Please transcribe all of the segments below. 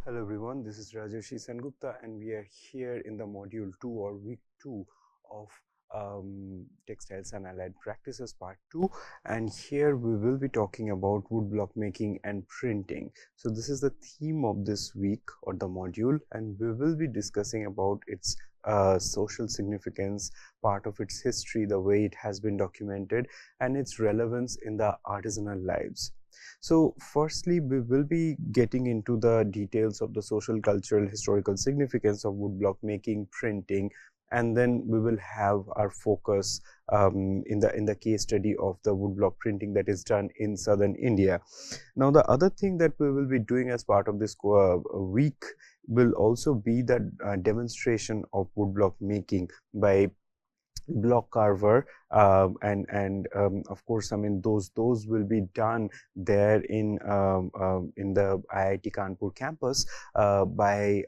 Hello everyone, this is Rajesh Sengupta and we are here in the module 2 or week 2 of Textiles and Allied Practices part 2, and here we will be talking about woodblock making and printing. So this is the theme of this week or the module, and we will be discussing about its social significance, part of its history, the way it has been documented, and its relevance in the artisanal lives. So firstly, we will be getting into the details of the social, cultural, historical significance of woodblock making, printing, and then we will have our focus in the case study of the woodblock printing that is done in southern India. Now, the other thing that we will be doing as part of this week will also be the demonstration of woodblock making by block carver, and of course, I mean those will be done there in the IIT Kanpur campus by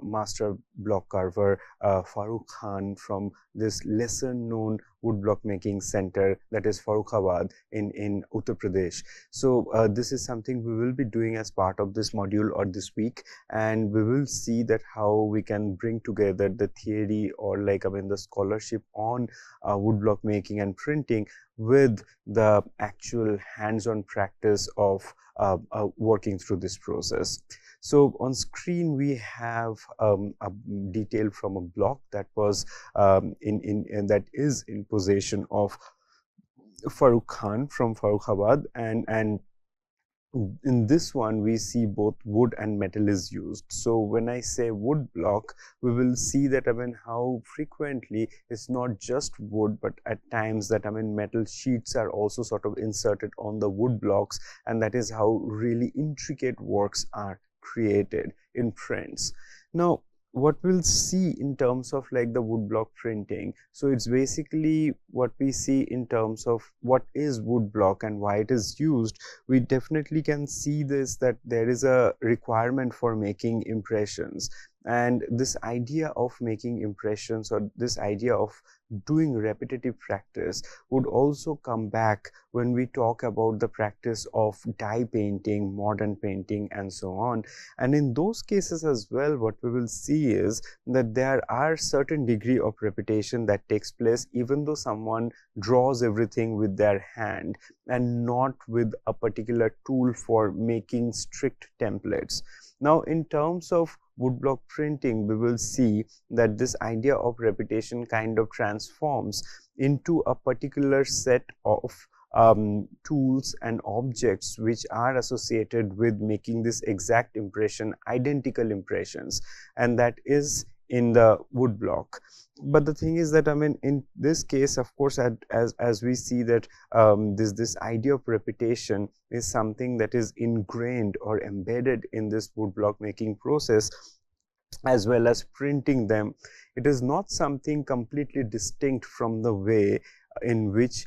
master block carver Farooq Khan from this lesser known woodblock making center, that is Farrukhabad in Uttar Pradesh. So this is something we will be doing as part of this module or this week, and we will see that how we can bring together the theory or the scholarship on woodblock making and printing with the actual hands-on practice of working through this process. So on screen we have a detail from a block that was that is in possession of Farooq Khan from Farrukhabad, and in this one we see both wood and metal is used. So when I say wood block, we will see that how frequently it's not just wood, but at times that metal sheets are also sort of inserted on the wood blocks, and that is how really intricate works are created in prints. Now what we'll see in terms of like the woodblock printing, so it's basically what we see in terms of what is woodblock and why it is used. We definitely can see this, that there is a requirement for making impressions, and this idea of making impressions or this idea of doing repetitive practice would also come back when we talk about the practice of dye painting, modern painting, and so on. And in those cases as well, what we will see is that there are certain degree of repetition that takes place even though someone draws everything with their hand and not with a particular tool for making strict templates. Now in terms of woodblock printing, we will see that this idea of repetition kind of transforms into a particular set of tools and objects which are associated with making this exact impression, identical impressions, and that is in the woodblock. But the thing is that in this case, of course, as we see that this idea of repetition is something that is ingrained or embedded in this woodblock making process, as well as printing them. It is not something completely distinct from the way in which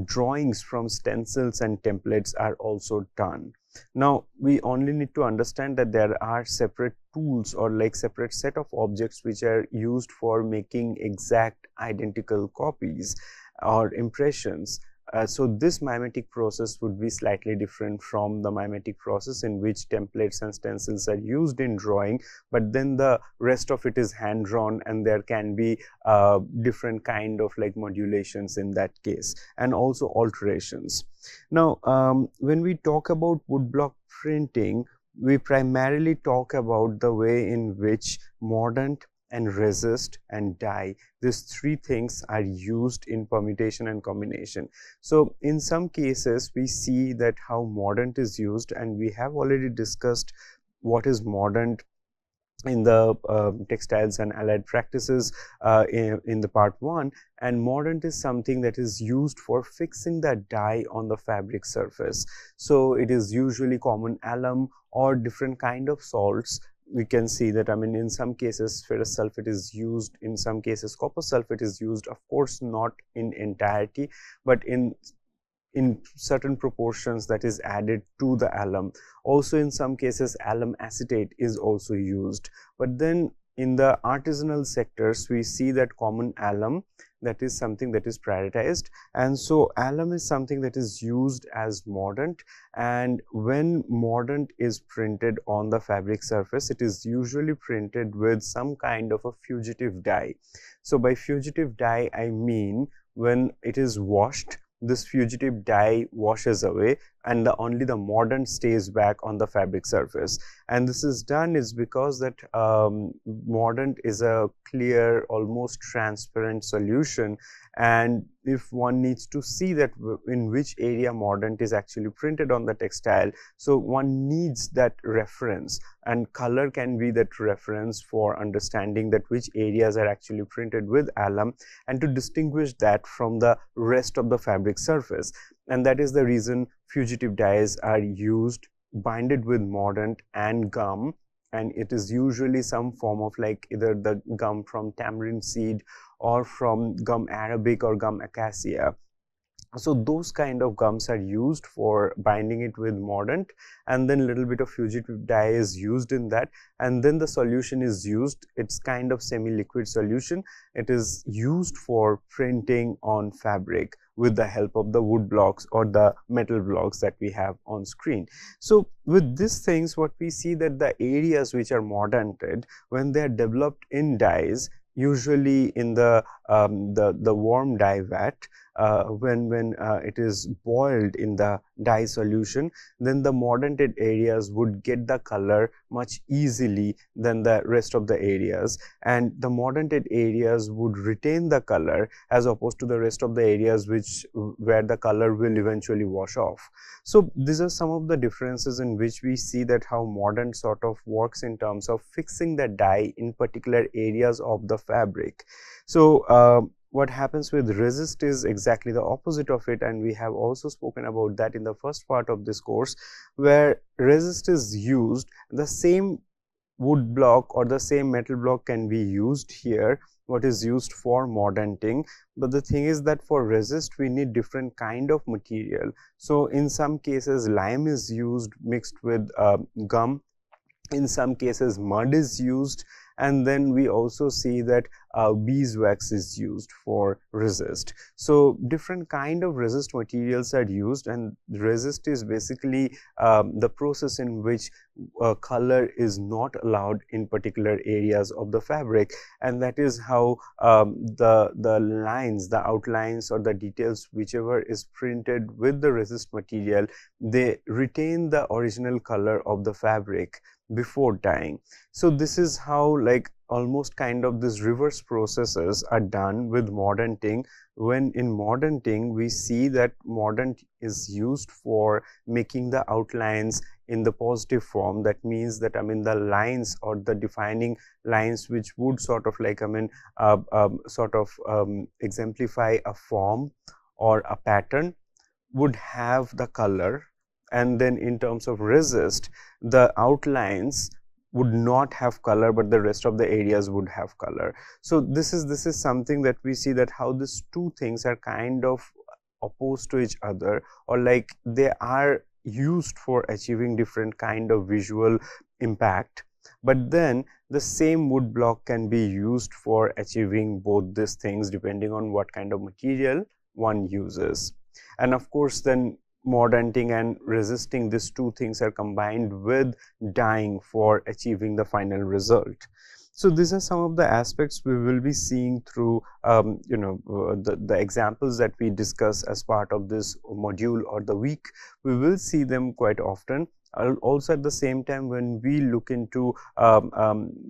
drawings from stencils and templates are also done. Now we only need to understand that there are separate tools or like separate set of objects which are used for making exact identical copies or impressions. So this mimetic process would be slightly different from the mimetic process in which templates and stencils are used in drawing, but then the rest of it is hand drawn, and there can be different kind of like modulations in that case, and also alterations. Now when we talk about woodblock printing, we primarily talk about the way in which mordant and resist and dye, these three things are used in permutation and combination. So in some cases we see that how mordant is used, and we have already discussed what is mordant in the textiles and allied practices in the part 1, and mordant is something that is used for fixing the dye on the fabric surface. So it is usually common alum or different kind of salts. We can see that in some cases ferrous sulfate is used, in some cases copper sulfate is used, of course not in entirety, but in certain proportions that is added to the alum. Also in some cases alum acetate is also used, but then in the artisanal sectors, we see that common alum, that is something that is prioritized, and so alum is something that is used as mordant, and when mordant is printed on the fabric surface, it is usually printed with some kind of a fugitive dye. So by fugitive dye, I mean when it is washed, this fugitive dye washes away and only the mordant stays back on the fabric surface. And this is done is because that mordant is a clear, almost transparent solution, and if one needs to see that in which area mordant is actually printed on the textile, so one needs that reference, and color can be that reference for understanding that which areas are actually printed with alum and to distinguish that from the rest of the fabric surface. And that is the reason fugitive dyes are used, binded with mordant and gum, and it is usually some form of like either the gum from tamarind seed or from gum arabic or gum acacia. So those kind of gums are used for binding it with mordant, and then little bit of fugitive dye is used in that, and then the solution is used. It's kind of semi-liquid solution. It is used for printing on fabric with the help of the wood blocks or the metal blocks that we have on screen. So with these things, what we see that the areas which are mordanted, when they are developed in dyes, usually in the warm dye vat, when it is boiled in the dye solution, then the mordanted areas would get the color much easily than the rest of the areas, and the mordanted areas would retain the color as opposed to the rest of the areas where the color will eventually wash off. So these are some of the differences in which we see that how mordant sort of works in terms of fixing the dye in particular areas of the fabric. So what happens with resist is exactly the opposite of it, and we have also spoken about that in the first part of this course, where resist is used. The same wood block or the same metal block can be used here, what is used for mordanting, but the thing is that for resist we need different kind of material. So in some cases lime is used mixed with gum, in some cases mud is used, and then we also see that beeswax is used for resist. So different kind of resist materials are used, and resist is basically the process in which color is not allowed in particular areas of the fabric, and that is how the lines, the outlines or the details whichever is printed with the resist material, they retain the original color of the fabric before dyeing. So this is how like almost kind of this reverse processes are done with mordanting. When in mordanting we see that mordant is used for making the outlines in the positive form. That means that the lines or the defining lines which would sort of like exemplify a form or a pattern would have the color, and then in terms of resist, the outlines would not have color but the rest of the areas would have color. So this is something that we see that how these two things are kind of opposed to each other, or like they are used for achieving different kind of visual impact, but then the same wood block can be used for achieving both these things depending on what kind of material one uses. And of course then mordanting and resisting, these two things are combined with dyeing for achieving the final result. So these are some of the aspects we will be seeing through the examples that we discuss as part of this module or the week. We will see them quite often. Also at the same time, when we look into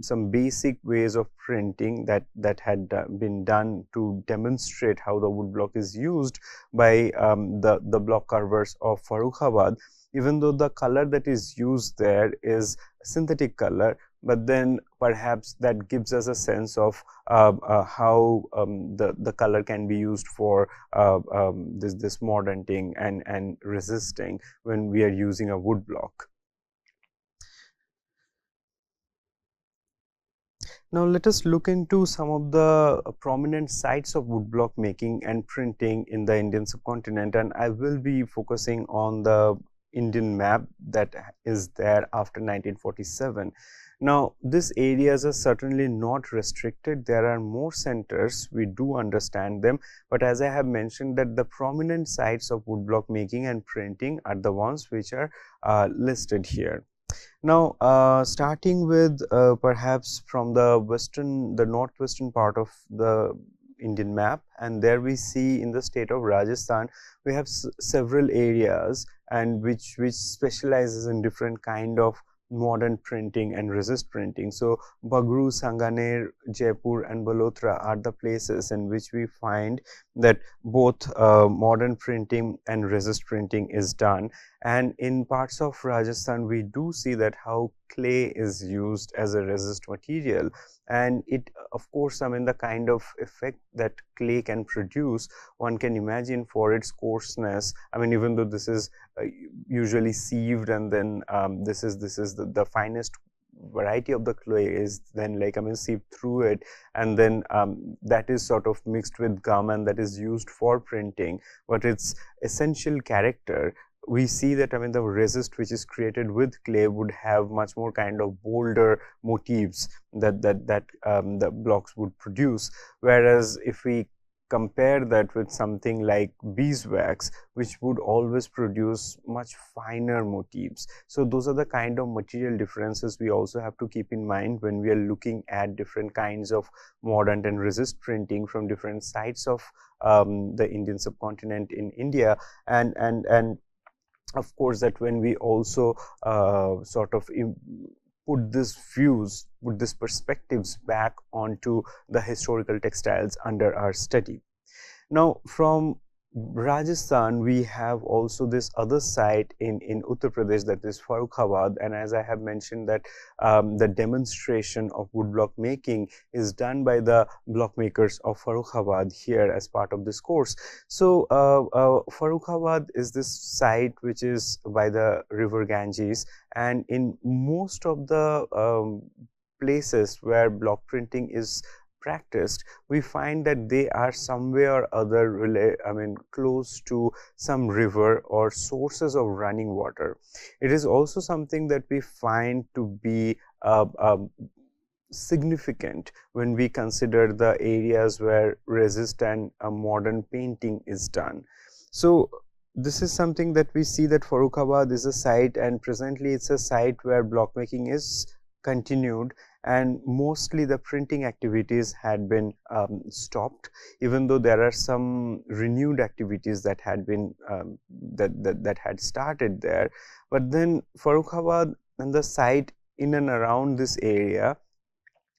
some basic ways of printing that had been done to demonstrate how the wood block is used by the block carvers of Farrukhabad, even though the color that is used there is synthetic color, but then perhaps that gives us a sense of how the color can be used for this mordanting and resisting when we are using a wood block. Now let us look into some of the prominent sites of woodblock making and printing in the Indian subcontinent, and I will be focusing on the Indian map that is there after 1947. Now, these areas are certainly not restricted. There are more centers, we do understand them, but as I have mentioned that the prominent sites of woodblock making and printing are the ones which are listed here. Now, starting with perhaps from the northwestern part of the Indian map, and there we see in the state of Rajasthan we have several areas and which specializes in different kind of modern printing and resist printing. So Bagru, Sanganer, Jaipur and Balotra are the places in which we find that both modern printing and resist printing is done. And in parts of Rajasthan we do see that how clay is used as a resist material, and it of course, I mean, the kind of effect that clay can produce, one can imagine for its coarseness. I mean, even though this is usually sieved and then this is the finest variety of the clay is then, like, I mean, sieved through it, and then that is sort of mixed with gum and that is used for printing. But its essential character, we see that, I mean, the resist which is created with clay would have much more kind of bolder motifs that the blocks would produce, whereas if we compare that with something like beeswax, which would always produce much finer motifs. So those are the kind of material differences we also have to keep in mind when we are looking at different kinds of mordant and resist printing from different sites of the Indian subcontinent in India. And of course, that when we also sort of put these views, put these perspectives back onto the historical textiles under our study. Now, from Rajasthan, we have also this other site in Uttar Pradesh, that is Farrukhabad, and as I have mentioned that the demonstration of woodblock making is done by the block makers of Farrukhabad here as part of this course. So Farrukhabad is this site which is by the river Ganges, and in most of the places where block printing is practiced, we find that they are somewhere or other close to some river or sources of running water. It is also something that we find to be significant when we consider the areas where resist and modern painting is done. So this is something that we see that Farrukhabad is a site, and presently it's a site where block making is continued, and mostly the printing activities had been stopped, even though there are some renewed activities that had been that had started there. But then Farrukhabad and the site in and around this area,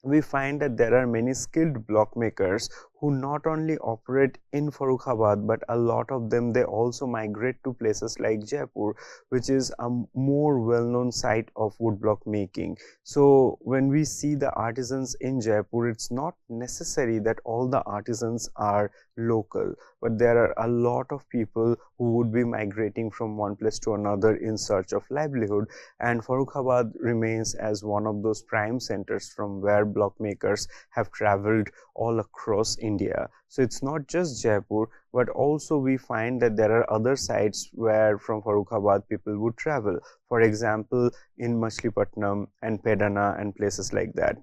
we find that there are many skilled block makers who not only operate in Farrukhabad, but a lot of them, they also migrate to places like Jaipur, which is a more well-known site of woodblock making. So when we see the artisans in Jaipur, it's not necessary that all the artisans are local, but there are a lot of people who would be migrating from one place to another in search of livelihood, and Farrukhabad remains as one of those prime centers from where block makers have traveled all across India. So it's not just Jaipur, but also we find that there are other sites where from Farrukhabad people would travel, for example in Machilipatnam and Pedana and places like that.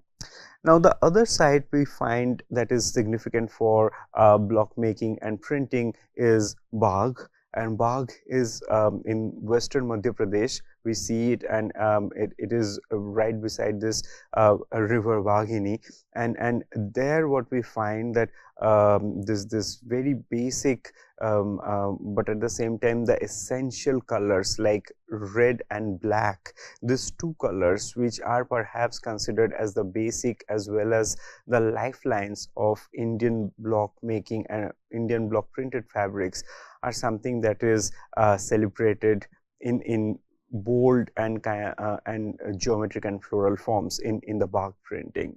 Now the other site we find that is significant for block making and printing is Bagh, and Bagh is in western Madhya Pradesh. We see it, and it is right beside this river Waghini, and there what we find that this very basic but at the same time the essential colors like red and black, these two colors which are perhaps considered as the basic as well as the lifelines of Indian block making and Indian block printed fabrics, are something that is celebrated in bold and geometric and floral forms in the Bagh printing.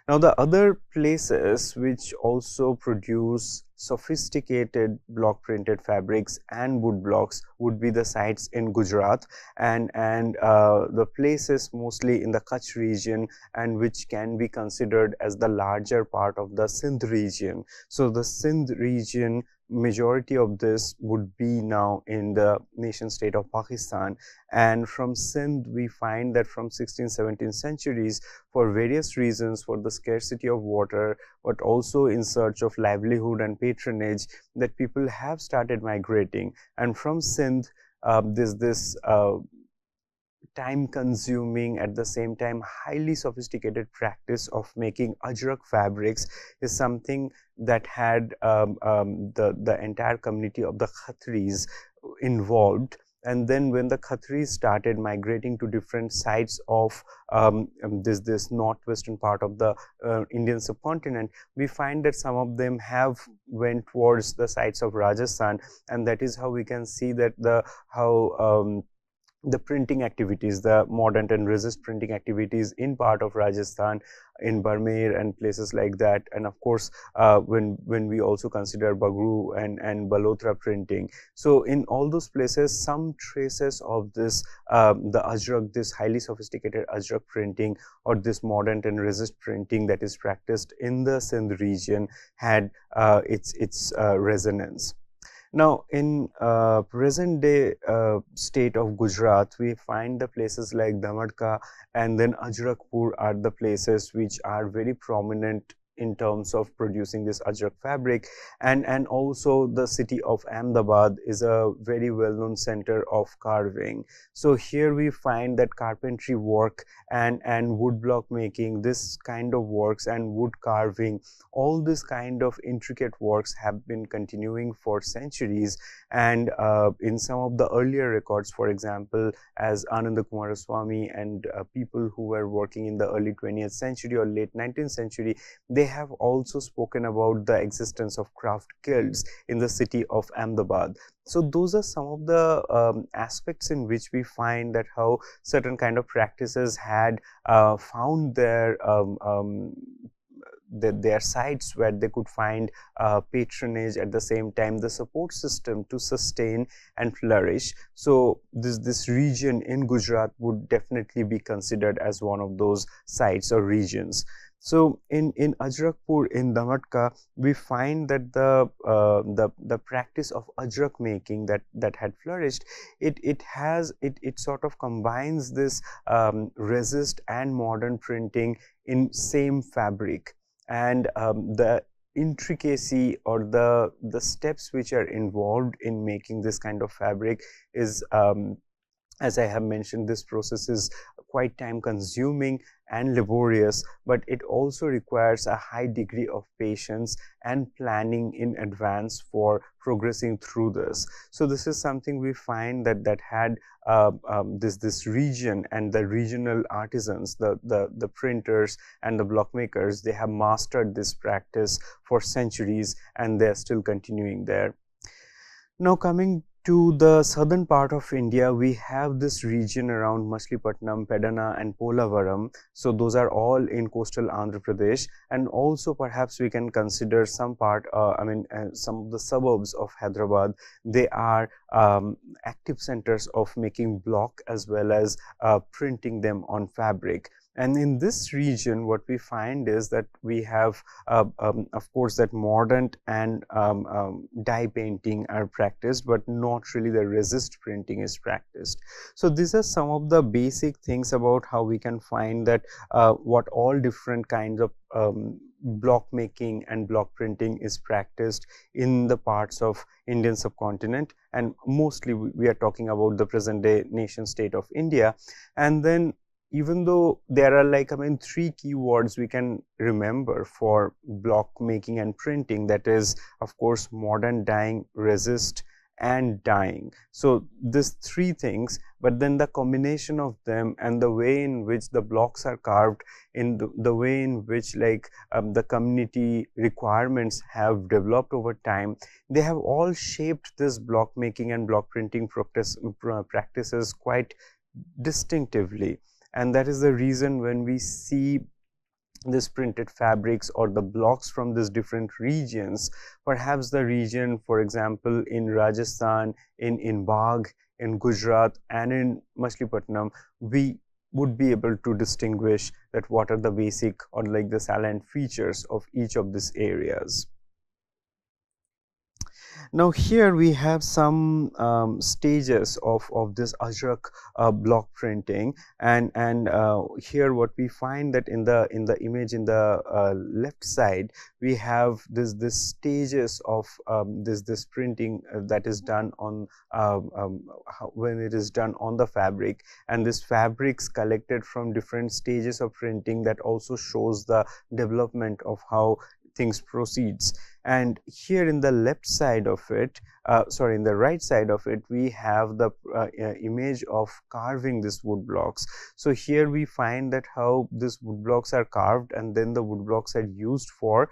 Now the other places which also produce sophisticated block printed fabrics and wood blocks would be the sites in Gujarat and the places mostly in the Kutch region, and which can be considered as the larger part of the Sindh region. So the Sindh region majority of this would be now in the nation state of Pakistan. And from Sindh, we find that from 16th, 17th centuries, for various reasons, for the scarcity of water, but also in search of livelihood and patronage, that people have started migrating. And from Sindh, this time consuming, at the same time highly sophisticated practice of making ajrak fabrics is something that had the entire community of the Khatris involved. And then when the Khatris started migrating to different sites of this northwestern part of the Indian subcontinent, we find that some of them have went towards the sites of Rajasthan, and that is how we can see that the printing activities, the mordant and resist printing activities in part of Rajasthan, in Barmer and places like that, and of course when we also consider Bagru and Balotra printing. So in all those places, some traces of this the ajrak, this highly sophisticated ajrak printing, or this mordant and resist printing that is practiced in the Sindh region, had its resonance. Now, in present day state of Gujarat, we find the places like Dhamadka and then Ajrakpur are the places which are very prominent in terms of producing this ajrak fabric, and also the city of Ahmedabad is a very well-known center of carving. So here we find that carpentry work and woodblock making, this kind of works, and wood carving, all this kind of intricate works have been continuing for centuries. And in some of the earlier records, for example, as Ananda Kumaraswamy and people who were working in the early 20th century or late 19th century, they have also spoken about the existence of craft guilds in the city of Ahmedabad. So those are some of the aspects in which we find that how certain kind of practices had found their sites where they could find patronage, at the same time the support system to sustain and flourish. So this region in Gujarat would definitely be considered as one of those sites or regions. So in Ajrakpur, in Dhamadka, we find that the practice of ajrak making that had flourished, it sort of combines this resist and modern printing in same fabric, and the intricacy or the steps which are involved in making this kind of fabric is, as I have mentioned, this process is quite time consuming and laborious, but it also requires a high degree of patience and planning in advance for progressing through this. So this is something we find that had this region and the regional artisans, the printers and the block makers, they have mastered this practice for centuries, and they are still continuing there. Now coming to the southern part of India, we have this region around Machilipatnam, Pedana and Polavaram. So those are all in coastal Andhra Pradesh, and also perhaps we can consider some part, some of the suburbs of Hyderabad. They are active centers of making block as well as printing them on fabric. And in this region, what we find is that we have, of course, that mordant and dye painting are practiced, but not really the resist printing is practiced. So these are some of the basic things about how we can find that what all different kinds of block making and block printing is practiced in the parts of Indian subcontinent, and mostly we are talking about the present day nation state of India. And then, even though there are three keywords we can remember for block making and printing, that is of course modern dyeing, resist and dyeing. So these three things, but then the combination of them and the way in which the blocks are carved, in the way in which the community requirements have developed over time, they have all shaped this block making and block printing practices quite distinctively. And that is the reason when we see this printed fabrics or the blocks from these different regions, perhaps the region, for example, in Rajasthan, in Bagh, in Gujarat and in Machilipatnam, we would be able to distinguish that what are the basic or the salient features of each of these areas. Now here we have some stages of this Ajrak block printing, and here what we find that in the image in the left side we have this stages of this printing that is done on when it is done on the fabric, and this fabrics collected from different stages of printing that also shows the development of how things proceeds. And here in the left side of it, sorry, in the right side of it, we have the image of carving these wood blocks. So here we find that how these wood blocks are carved, and then the wood blocks are used for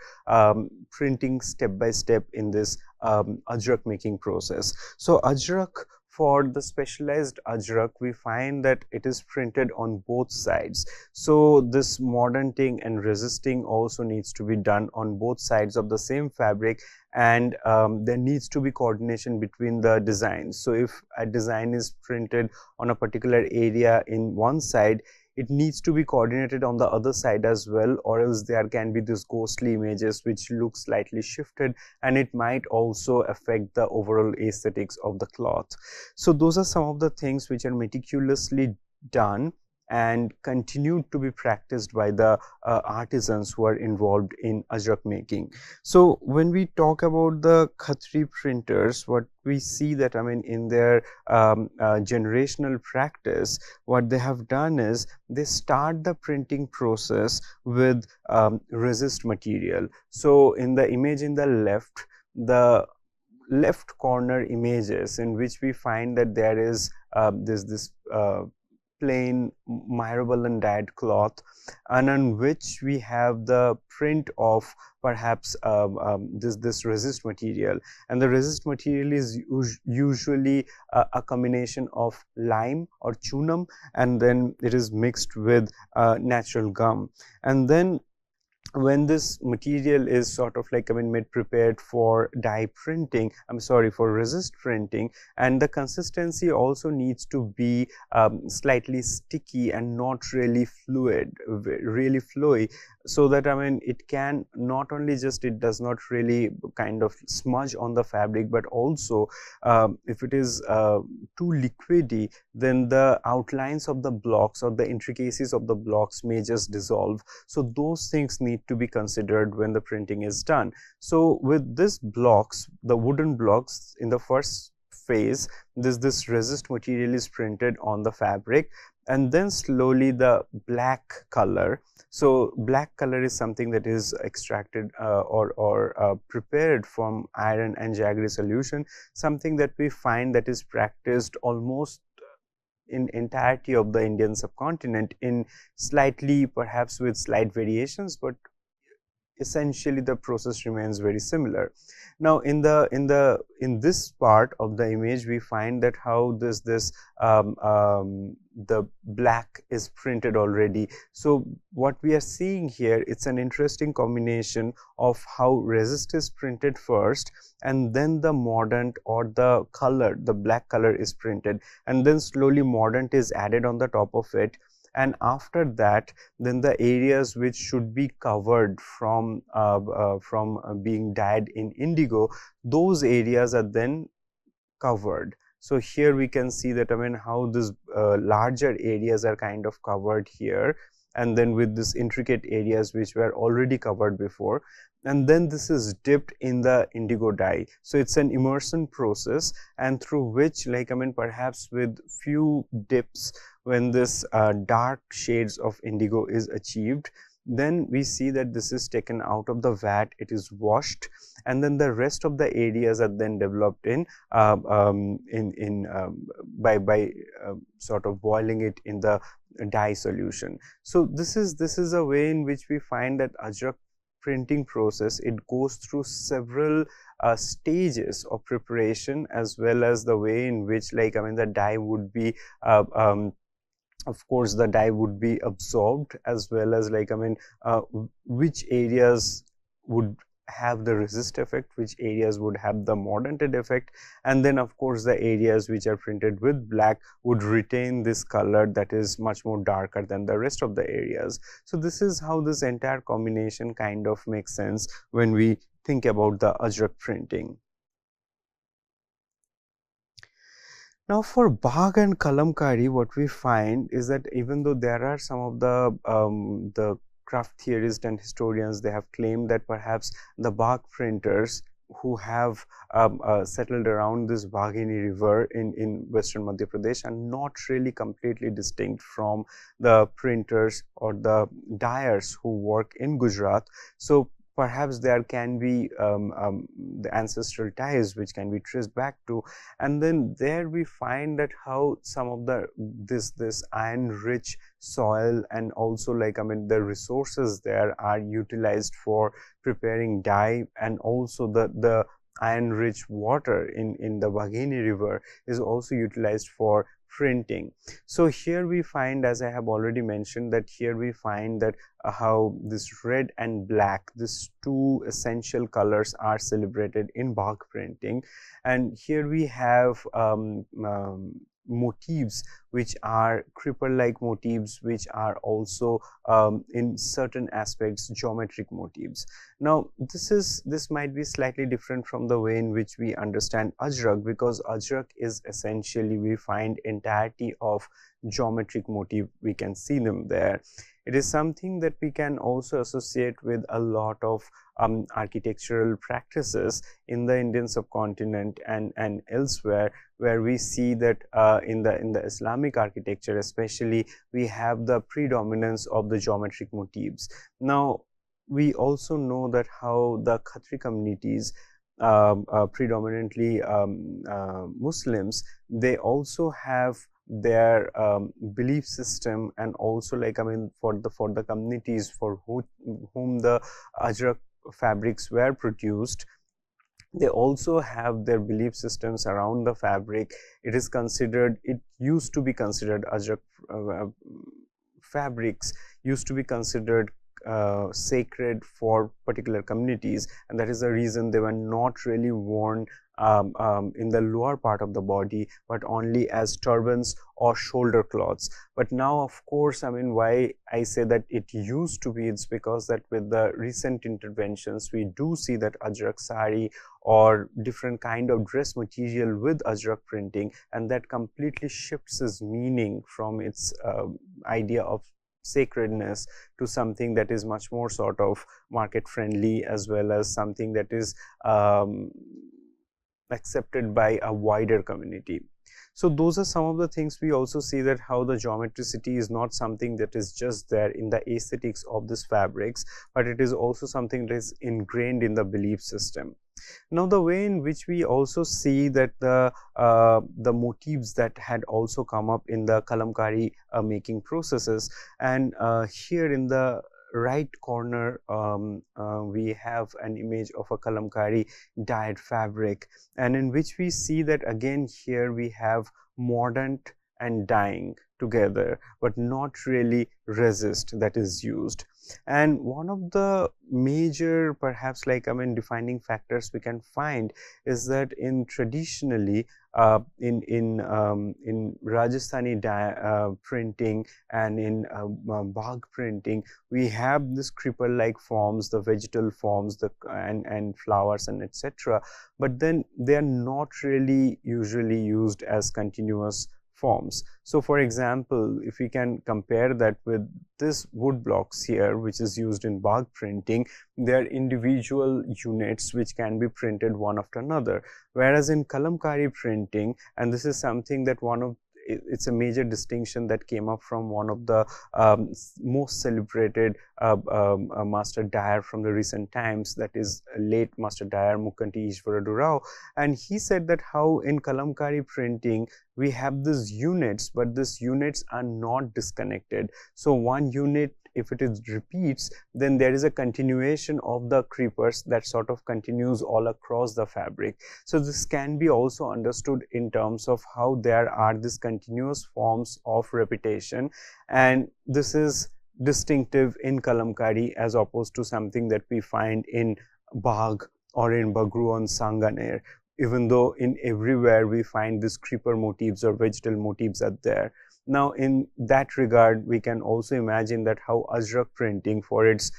printing step by step in this ajrak making process. So ajrak, for the specialized ajrak, we find that it is printed on both sides. So this mordanting and resisting also needs to be done on both sides of the same fabric, and there needs to be coordination between the designs. So if a design is printed on a particular area in one side, it needs to be coordinated on the other side as well, or else there can be these ghostly images which look slightly shifted, and it might also affect the overall aesthetics of the cloth. So those are some of the things which are meticulously done and continued to be practiced by the artisans who are involved in ajrak making. So when we talk about the Khatri printers, what we see that, I mean, in their generational practice, what they have done is they start the printing process with resist material. So in the image in the left corner images, in which we find that there is this plain myrobalan dyed cloth, and on which we have the print of perhaps this resist material, and the resist material is usually a combination of lime or chunam, and then it is mixed with natural gum. And then when this material is sort of like, I mean, made prepared for dye printing, I'm sorry, for resist printing, and the consistency also needs to be slightly sticky and not really fluid, really flowy, so that, I mean, it can not only just, it does not really kind of smudge on the fabric, but also if it is too liquidy, then the outlines of the blocks or the intricacies of the blocks may just dissolve. So those things need to be considered when the printing is done. So with this blocks, the wooden blocks, in the first phase, this resist material is printed on the fabric, and then slowly the black color. So black color is something that is extracted or prepared from iron and jaggery solution, something that we find that is practiced almost in entirety of the Indian subcontinent, in slightly, perhaps with slight variations, but essentially the process remains very similar. Now in this part of the image, we find that how the black is printed already. So what we are seeing here, it's an interesting combination of how resist is printed first, and then the mordant or the color, the black color, is printed, and then slowly mordant is added on the top of it. And after that, then the areas which should be covered from being dyed in indigo, those areas are then covered. So here we can see that, I mean, how this larger areas are kind of covered here, and then with this intricate areas which were already covered before, and then this is dipped in the indigo dye. So it's an immersion process, and through which, like, I mean, perhaps with few dips, when this dark shades of indigo is achieved, then we see that this is taken out of the vat, it is washed, and then the rest of the areas are then developed in by sort of boiling it in the dye solution. So this is a way in which we find that ajrak printing process, it goes through several stages of preparation, as well as the way in which, like, I mean, the dye would be of course the dye would be absorbed, as well as, like, I mean, which areas would have the resist effect, which areas would have the mordanted effect, and then of course the areas which are printed with black would retain this color that is much more darker than the rest of the areas. So this is how this entire combination kind of makes sense when we think about the ajrak printing. Now for Bagh and Kalamkari, what we find is that even though there are some of the craft theorists and historians, they have claimed that perhaps the Bagh printers who have settled around this Baghini river in western Madhya Pradesh are not really completely distinct from the printers or the dyers who work in Gujarat. So perhaps there can be the ancestral ties which can be traced back to, and then there we find that how some of the this iron rich soil and also like the resources there are utilized for preparing dye, and also the iron rich water in the Baghini river is also utilized for printing. So here we find, as I have already mentioned, that here we find that how this red and black, these two essential colors, are celebrated in Bagh printing. And here we have motifs which are creeper like motifs, which are also in certain aspects geometric motifs. Now this might be slightly different from the way in which we understand Ajrak, because Ajrak is essentially, we find entirety of geometric motif, we can see them there. It is something that we can also associate with a lot of architectural practices in the Indian subcontinent and elsewhere, where we see that in the Islamic architecture especially, we have the predominance of the geometric motifs. Now we also know that how the Khatri communities, predominantly Muslims, they also have their belief system, and also like for the communities for whom the Ajrak fabrics were produced, they also have their belief systems around the fabric. It is considered, it used to be considered, Ajrak fabrics used to be considered sacred for particular communities, and that is the reason they were not really worn in the lower part of the body, but only as turbans or shoulder cloths. But now, of course, why I say that it used to be, it's because that with the recent interventions, we do see that Ajrak sari or different kind of dress material with Ajrak printing, and that completely shifts its meaning from its idea of sacredness to something that is much more sort of market friendly, as well as something that is accepted by a wider community. So those are some of the things. We also see that how the geometricity is not something that is just there in the aesthetics of these fabrics, but it is also something that is ingrained in the belief system. Now the way in which we also see that the motifs that had also come up in the kalamkari making processes, and here in the right corner we have an image of a kalamkari dyed fabric, and in which we see that again here we have mordant and dyeing together, but not really resist that is used. And one of the major, perhaps like defining factors we can find is that in traditionally in Rajasthani printing and in Bagh printing, we have this creeper like forms, the vegetal forms, the and flowers and etc., but then they are not really usually used as continuous forms. So for example, if we can compare that with this wood blocks here, which is used in Bagh printing, they are individual units which can be printed one after another, whereas in kalamkari printing, and this is something that it's a major distinction that came up from one of the most celebrated master dyer from the recent times, that is late master dyer Mukkanti Ishwaradu Rao. And he said that how in kalamkari printing we have these units, but these units are not disconnected. So one unit, if it is repeats, then there is a continuation of the creepers that sort of continues all across the fabric. So this can be also understood in terms of how there are these continuous forms of repetition, and this is distinctive in kalamkari as opposed to something that we find in Bagh or in Bagru and Sanganer, even though in everywhere we find these creeper motifs or vegetal motifs are there. Now in that regard, we can also imagine that how Ajrak printing, for its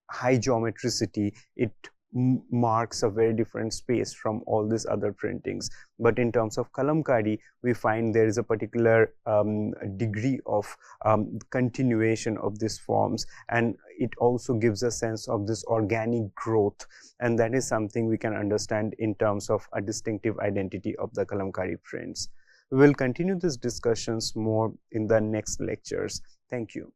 high geometricity, it marks a very different space from all these other printings. But in terms of kalamkari, we find there is a particular degree of continuation of these forms, and it also gives a sense of this organic growth, and that is something we can understand in terms of a distinctive identity of the kalamkari prints. We will continue these discussions more in the next lectures. Thank you.